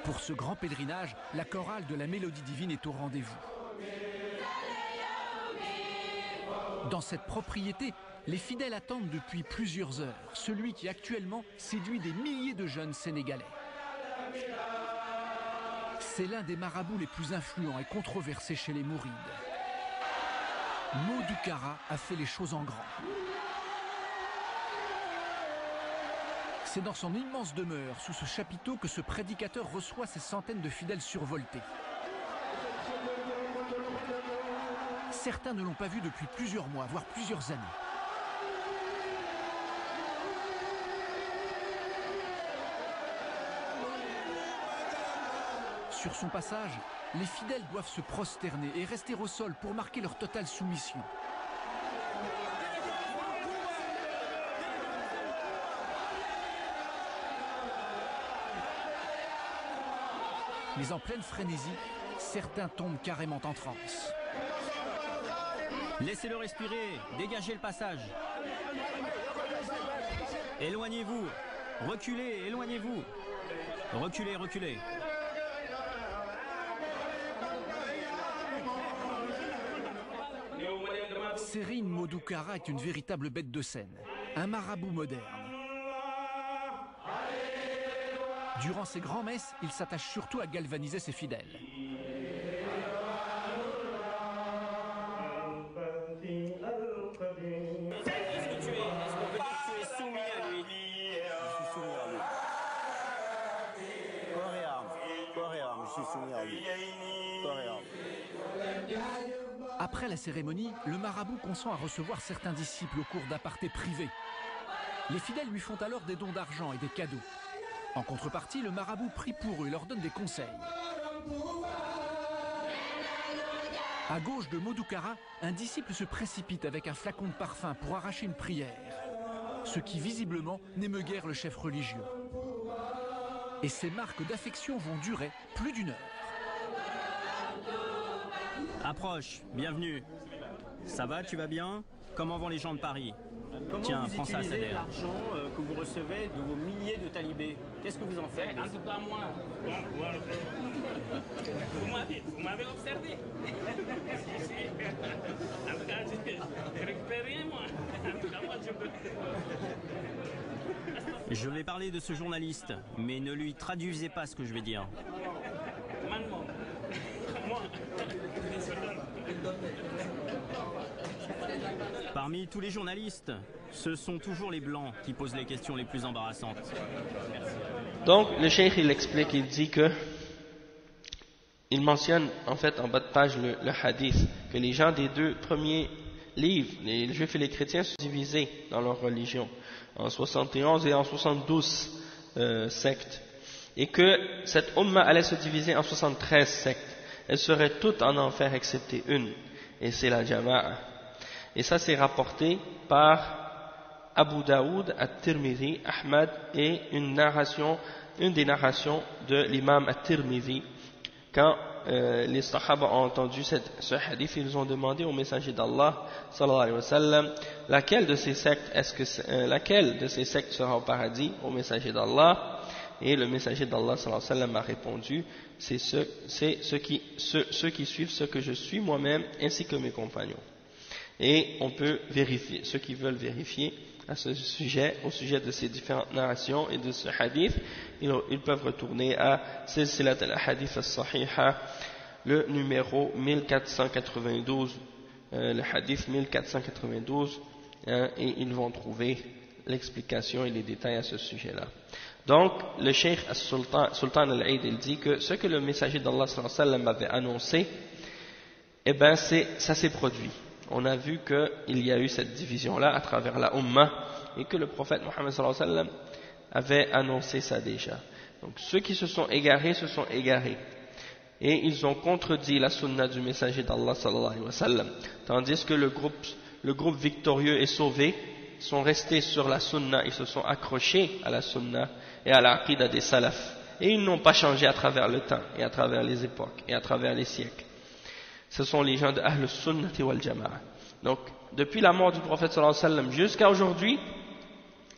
Pour ce grand pèlerinage, la chorale de la mélodie divine est au rendez-vous. Dans cette propriété, les fidèles attendent depuis plusieurs heures celui qui actuellement séduit des milliers de jeunes Sénégalais. C'est l'un des marabouts les plus influents et controversés chez les mourides. Modou Kara a fait les choses en grand. C'est dans son immense demeure, sous ce chapiteau, que ce prédicateur reçoit ces centaines de fidèles survoltés. Certains ne l'ont pas vu depuis plusieurs mois, voire plusieurs années. Sur son passage, les fidèles doivent se prosterner et rester au sol pour marquer leur totale soumission. Mais en pleine frénésie, certains tombent carrément en transe. Laissez-le respirer, dégagez le passage. Éloignez-vous, reculez, éloignez-vous. Reculez, reculez. Serigne Modou Kara est une véritable bête de scène, un marabout moderne. Durant ses grands-messes, il s'attache surtout à galvaniser ses fidèles. Après la cérémonie, le marabout consent à recevoir certains disciples au cours d'apartés privés. Les fidèles lui font alors des dons d'argent et des cadeaux. En contrepartie, le marabout prie pour eux et leur donne des conseils. À gauche de Modou Kara, un disciple se précipite avec un flacon de parfum pour arracher une prière, ce qui visiblement n'émeut guère le chef religieux. Et ces marques d'affection vont durer plus d'1 heure. Approche, bienvenue. Ça va, tu vas bien? Comment vont les gens de Paris? Tiens, prends ça, Sader. L'argent que vous recevez de vos milliers de talibés, qu'est-ce que vous en faites? En tout cas, moi, vous m'avez observé. En tout cas, je ne récupère rien, moi. En tout cas, moi, je peux. Je vais parler de ce journaliste, mais ne lui traduisez pas ce que je vais dire. Parmi tous les journalistes, ce sont toujours les blancs qui posent les questions les plus embarrassantes. Donc le cheikh il explique, il dit que il mentionne en fait en bas de page le hadith, que les gens des 2 premiers livres, les juifs et les chrétiens, sont divisés dans leur religion en 71 et en 72 sectes, et que cette umma allait se diviser en 73 sectes. Elles seraient toutes en enfer excepté une, et c'est la Jama'a. Et ça c'est rapporté par Abu Daoud, At-Tirmidhi, Ahmad, et une des narrations de l'imam At-Tirmidhi. Quand les Sahaba ont entendu ce hadith, ils ont demandé au messager d'Allah, sallallahu alayhi wa sallam, laquelle de ces sectes sera au paradis au messager d'Allah? Et le messager d'Allah, sallallahu alayhi wa sallam, a répondu, c'est ceux qui suivent ce que je suis moi-même, ainsi que mes compagnons. Et on peut vérifier, ceux qui veulent vérifier au sujet de ces différentes narrations et de ce hadith, ils peuvent retourner à Silsilat al-Hadith al-Sahiha, le numéro 1492, le hadith 1492, et ils vont trouver l'explication et les détails à ce sujet-là. Donc, le cheikh Sultan al-Aid, il dit que ce que le messager d'Allah sallallahu alayhi wa sallam avait annoncé, eh ben ça s'est produit. On a vu qu'il y a eu cette division-là à travers la Ummah, et que le prophète Mohammed sallallahu alayhi wa sallam avait annoncé ça déjà. Donc ceux qui se sont égarés se sont égarés, et ils ont contredit la sunna du messager d'Allah sallallahu alayhi wa sallam, tandis que le groupe victorieux et sauvé sont restés sur la sunna, ils se sont accrochés à la sunna et à l'aqidah des salafs, et ils n'ont pas changé à travers le temps et à travers les époques et à travers les siècles. Ce sont les gens de Ahl Sunnati wal Jama'a. Donc, depuis la mort du prophète sallallahu alayhi wa sallam jusqu'à aujourd'hui,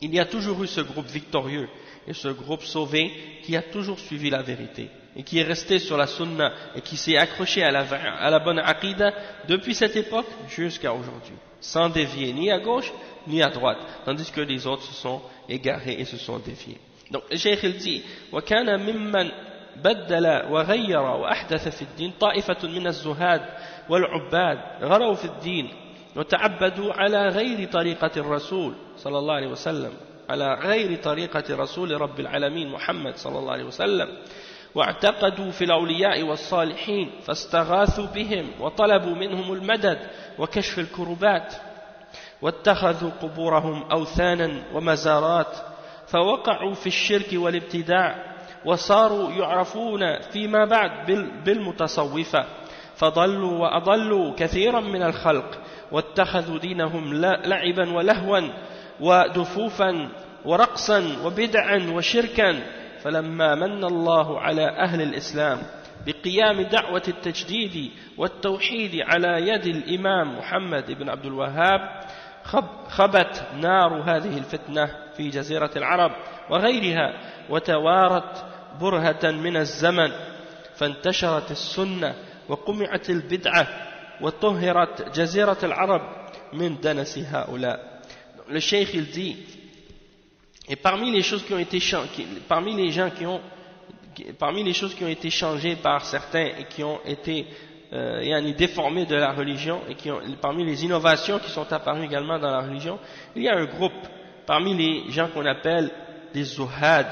il y a toujours eu ce groupe victorieux et ce groupe sauvé qui a toujours suivi la vérité et qui est resté sur la sunna et qui s'est accroché à la bonne aqidah depuis cette époque jusqu'à aujourd'hui, sans dévier ni à gauche ni à droite, tandis que les autres se sont égarés et se sont déviés. Donc le cheikh il dit وَكَانَ مِمَّنْ بدل وغير وأحدث في الدين طائفة من الزهاد والعباد غروا في الدين وتعبدوا على غير طريقة الرسول صلى الله عليه وسلم على غير طريقة رسول رب العالمين محمد صلى الله عليه وسلم واعتقدوا في الأولياء والصالحين فاستغاثوا بهم وطلبوا منهم المدد وكشف الكربات واتخذوا قبورهم أوثانا ومزارات فوقعوا في الشرك والابتداع وصاروا يعرفون فيما بعد بالمتصوفة فضلوا وأضلوا كثيرا من الخلق واتخذوا دينهم لعبا ولهوا ودفوفا ورقصا وبدعا وشركا فلما من الله على أهل الإسلام بقيام دعوة التجديد والتوحيد على يد الإمام محمد بن عبد الوهاب خبت نار هذه الفتنة في جزيرة العرب وغيرها وتوارت برهة من الزمن فانتشرت السنة وقمعت البدعة وطهرت جزيرة العرب من دنس هؤلاء. Le cheikh il dit, et parmi les choses qui ont été parmi les choses qui ont été changées par certains et qui ont été déformées de la religion et parmi les innovations qui sont apparues également dans la religion, il y a un groupe parmi les gens qu'on appelle des zuhad,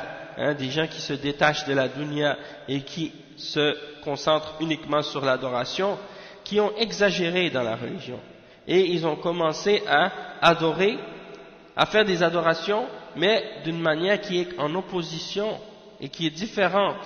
des gens qui se détachent de la dunya et qui se concentrent uniquement sur l'adoration, qui ont exagéré dans la religion et ils ont commencé à adorer, à faire des adorations, mais d'une manière qui est en opposition et qui est différente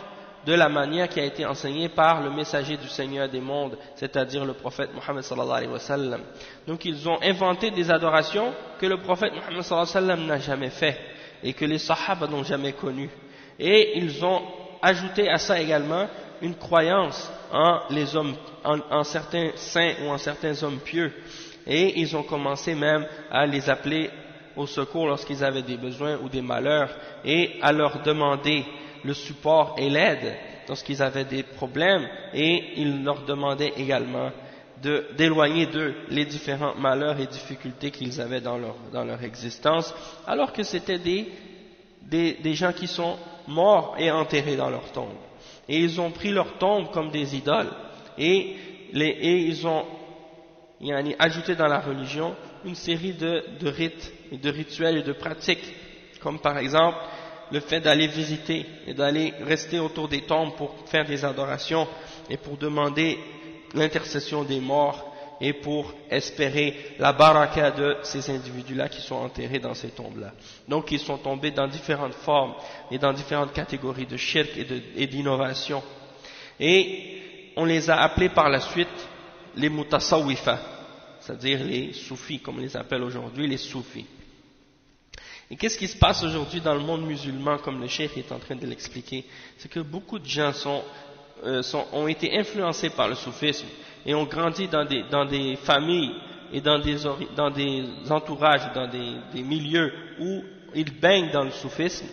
de la manière qui a été enseignée par le messager du Seigneur des mondes, c'est-à-dire le prophète Mohammed sallallahu alayhi wa sallam. Donc ils ont inventé des adorations que le prophète Mohammed sallallahu alayhi wa sallam n'a jamais fait et que les sahaba n'ont jamais connues. Et ils ont ajouté à ça également une croyance en les hommes, en certains saints ou en certains hommes pieux. Et ils ont commencé même à les appeler au secours lorsqu'ils avaient des besoins ou des malheurs et à leur demander le support et l'aide lorsqu'ils avaient des problèmes, et ils leur demandaient également d'éloigner d'eux les différents malheurs et difficultés qu'ils avaient dans leur existence, alors que c'était des gens qui sont morts et enterrés dans leur tombe. Et ils ont pris leur tombe comme des idoles et ils ont ajouté dans la religion une série de rites et de rituels et de pratiques, comme par exemple le fait d'aller visiter et d'aller rester autour des tombes pour faire des adorations et pour demander l'intercession des morts et pour espérer la baraka de ces individus-là qui sont enterrés dans ces tombes-là. Donc ils sont tombés dans différentes formes et dans différentes catégories de shirk et d'innovation. Et on les a appelés par la suite les mutasawwifa, c'est-à-dire les soufis, comme on les appelle aujourd'hui, les soufis. Et qu'est-ce qui se passe aujourd'hui dans le monde musulman, comme le cheikh est en train de l'expliquer? C'est que beaucoup de gens ont été influencés par le soufisme et ont grandi dans des familles et dans des entourages, dans des milieux où ils baignent dans le soufisme,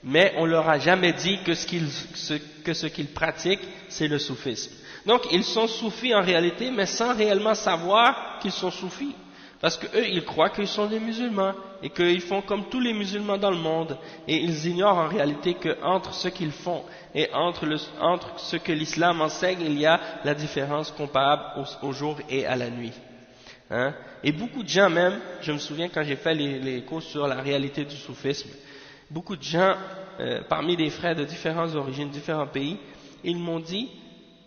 mais on leur a jamais dit que ce qu'ils pratiquent, c'est le soufisme. Donc ils sont soufis en réalité, mais sans réellement savoir qu'ils sont soufis. Parce qu'eux, ils croient qu'ils sont des musulmans et qu'ils font comme tous les musulmans dans le monde. Et ils ignorent en réalité qu'entre ce qu'ils font et entre ce que l'islam enseigne, il y a la différence comparable au jour et à la nuit. Et beaucoup de gens même, je me souviens quand j'ai fait les cours sur la réalité du soufisme, beaucoup de gens, parmi les frères de différentes origines, différents pays, ils m'ont dit,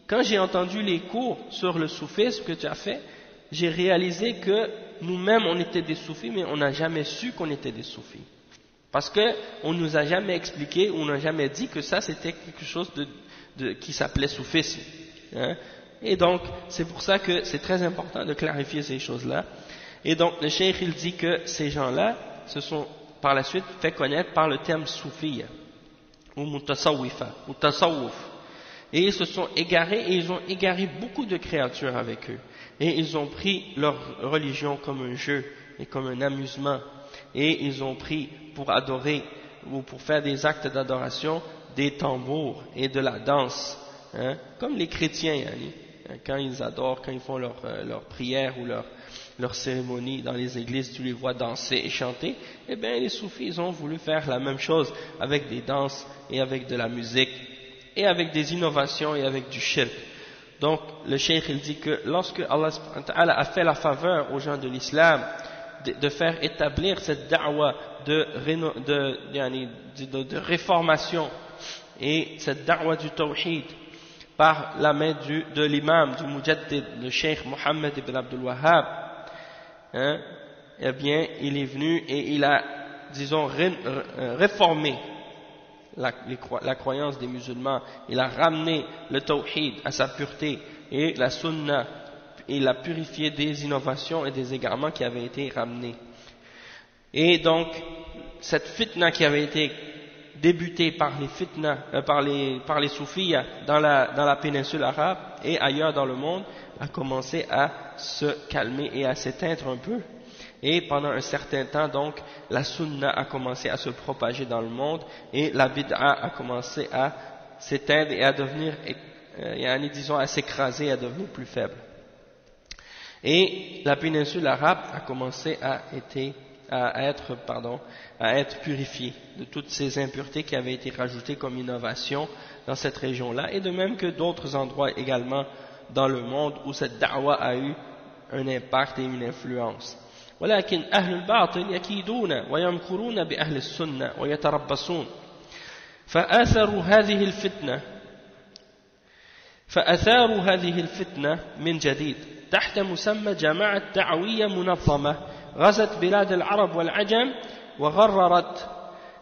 quand j'ai entendu les cours sur le soufisme que tu as fait, j'ai réalisé que nous-mêmes on était des soufis, mais on n'a jamais su qu'on était des soufis. Parce qu'on ne nous a jamais expliqué, on n'a jamais dit que ça c'était quelque chose qui s'appelait soufisme. Et donc, c'est pour ça que c'est très important de clarifier ces choses-là. Et donc, le cheikh il dit que ces gens-là se sont par la suite fait connaître par le terme soufiyya, ou mutasawwifa, ou tasawwuf. Et ils se sont égarés, et ils ont égaré beaucoup de créatures avec eux. Et ils ont pris leur religion comme un jeu et comme un amusement. Et ils ont pris pour adorer ou pour faire des actes d'adoration, des tambours et de la danse, hein, comme les chrétiens, quand ils adorent, quand ils font leur prière ou leur cérémonie dans les églises, tu les vois danser et chanter. Eh bien, les soufis, ils ont voulu faire la même chose avec des danses et avec de la musique et avec des innovations et avec du shirk. Donc, le cheikh, il dit que lorsque Allah a fait la faveur aux gens de l'islam de faire établir cette da'wa de réformation et cette da'wa du tawhid par la main de l'imam, du mujaddid, le cheikh Mohammed ibn Abdul Wahhab, hein, eh bien, il est venu et il a, disons, réformé la croyance des musulmans. Il a ramené le tawhid à sa pureté et la sunna. Il a purifié des innovations et des égarements qui avaient été ramenés. Et donc, cette fitna qui avait été débutée par les soufis dans la péninsule arabe et ailleurs dans le monde, a commencé à se calmer et à s'éteindre un peu. Et pendant un certain temps, donc, la sunna a commencé à se propager dans le monde et la bid'a a commencé à s'éteindre et à devenir, disons, à s'écraser, à devenir plus faible. Et la péninsule arabe a commencé à être purifiée de toutes ces impuretés qui avaient été rajoutées comme innovation dans cette région-là, et de même que d'autres endroits également dans le monde où cette da'wa a eu un impact et une influence. ولكن أهل الباطل يكيدون ويمكرون بأهل السنة ويتربصون فآثروا هذه الفتنة من جديد تحت مسمى جماعة دعوية منظمة غزت بلاد العرب والعجم وغررت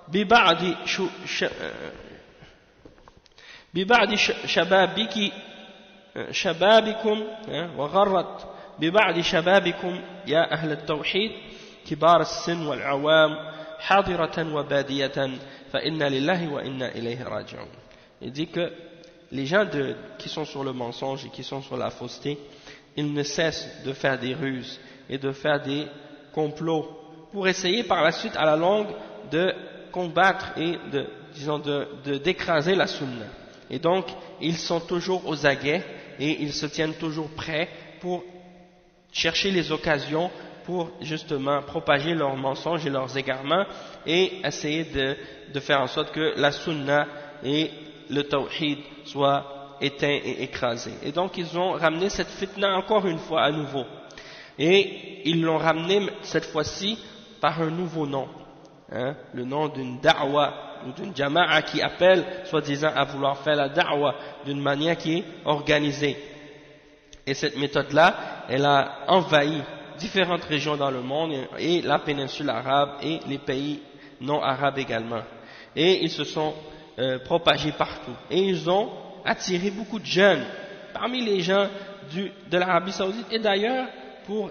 ببعض شبابكم يا أهل التوحيد كبار السن والعوام حاضرة وبادية فإنا لله وإنا إليه راجعون. Il dit que les gens qui sont sur le mensonge et qui sont sur la fausseté, ils ne cessent de faire des ruses et de faire des complots pour essayer par la suite à la longue de combattre et d'écraser la sunna. Et donc ils sont toujours aux aguets et ils se tiennent toujours prêts pour chercher les occasions pour justement propager leurs mensonges et leurs égarements et essayer de faire en sorte que la sunna et le tawhid soient éteints et écrasés. Et donc ils ont ramené cette fitna encore une fois à nouveau. Et ils l'ont ramené cette fois-ci par un nouveau nom, hein, le nom d'une da'wa ou d'une jama'a qui appelle soi-disant à vouloir faire la da'wa d'une manière qui est organisée. Et cette méthode-là, elle a envahi différentes régions dans le monde et la péninsule arabe et les pays non arabes également. Et ils se sont propagés partout. Et ils ont attiré beaucoup de jeunes parmi les gens de l'Arabie Saoudite et d'ailleurs pour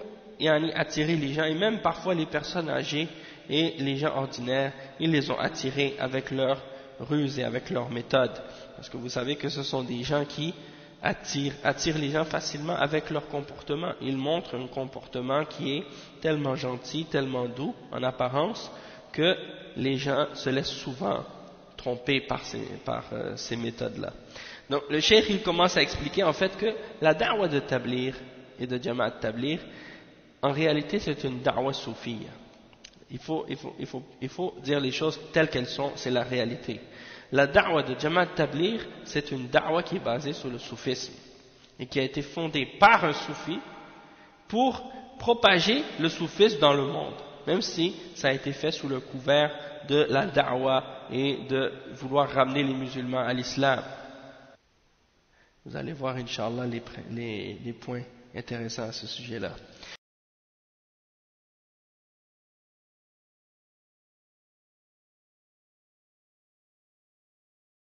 attirer les gens et même parfois les personnes âgées et les gens ordinaires, ils les ont attirés avec leurs ruses et avec leurs méthodes. Parce que vous savez que ce sont des gens qui attirent les gens facilement avec leur comportement. Ils montrent un comportement qui est tellement gentil, tellement doux en apparence, que les gens se laissent souvent tromper par ces méthodes-là. Donc le cheikh il commence à expliquer en fait que la da'wa de Tabligh et de Jama'at Tabligh, en réalité c'est une da'wa soufia. Il faut dire les choses telles qu'elles sont, c'est la réalité. La da'wa de Jama'at Tabligh, c'est une da'wa qui est basée sur le soufisme et qui a été fondée par un soufi pour propager le soufisme dans le monde, même si ça a été fait sous le couvert de la da'wa et de vouloir ramener les musulmans à l'islam. Vous allez voir, Inch'Allah, les points intéressants à ce sujet-là.